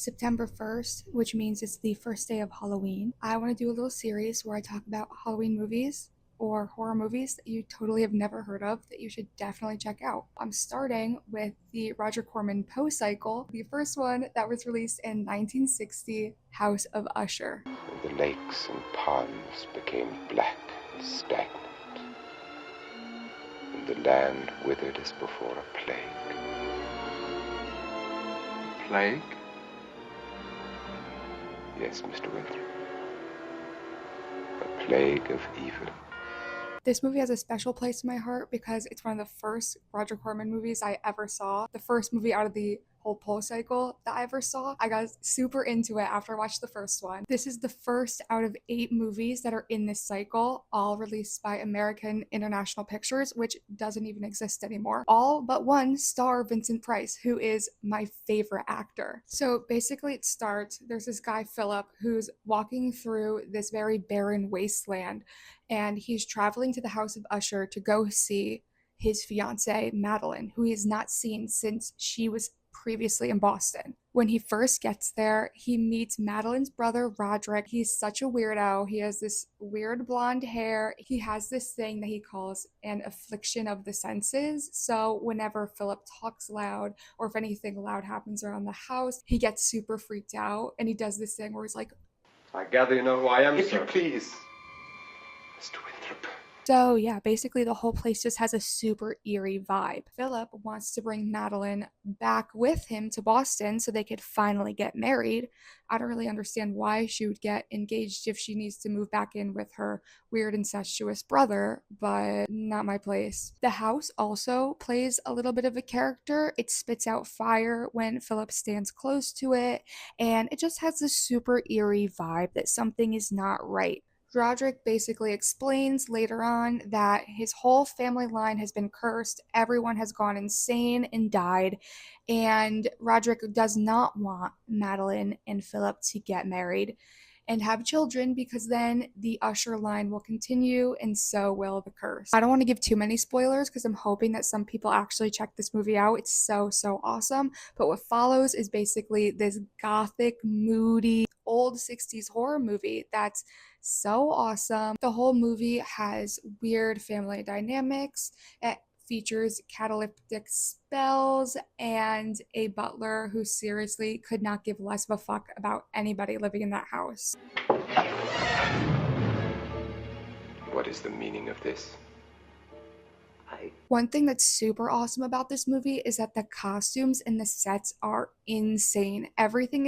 It's September 1st, which means it's the first day of Halloween. I want to do a little series where I talk about Halloween movies or horror movies that you totally have never heard of that you should definitely check out. I'm starting with the Roger Corman Poe cycle, the first one that was released in 1960, House of Usher. And the lakes and ponds became black and stagnant, and the land withered as before a plague. Plague? Yes, Mr. Winthrop. A plague of evil. This movie has a special place in my heart because it's one of the first Roger Corman movies I ever saw. The first movie out of the whole Poe cycle that I ever saw. I got super into it after I watched the first one. This is the first out of 8 movies that are in this cycle, all released by American International Pictures, which doesn't even exist anymore. All but one star Vincent Price, who is my favorite actor. So basically it starts, there's this guy, Philip, who's walking through this very barren wasteland, and he's traveling to the House of Usher to go see his fiancée, Madeline, who he has not seen since she was previously in Boston. When he first gets there, he meets Madeline's brother, Roderick. He's such a weirdo. He has this weird blonde hair. He has this thing that he calls an affliction of the senses. So whenever Philip talks loud, or if anything loud happens around the house, he gets super freaked out. And he does this thing where he's like, I gather you know who I am, If sir. you please, Mr. Winthrop. so yeah, basically the whole place just has a super eerie vibe. Philip wants to bring Madeline back with him to Boston so they could finally get married. I don't really understand why she would get engaged if she needs to move back in with her weird incestuous brother, but not my place. The house also plays a little bit of a character. It spits out fire when Philip stands close to it, and it just has this super eerie vibe that something is not right. Roderick basically explains later on that his whole family line has been cursed, everyone has gone insane and died, and Roderick does not want Madeline and Philip to get married and have children because then the Usher line will continue and so will the curse. I don't want to give too many spoilers because I'm hoping that some people actually check this movie out. It's so awesome. But what follows is basically this gothic, moody, old 60s horror movie that's so awesome. The whole movie has weird family dynamics. It features catalytic spells and a butler who seriously could not give less of a fuck about anybody living in that house. What is the meaning of this? One thing that's super awesome about this movie is that the costumes and the sets are insane. Everything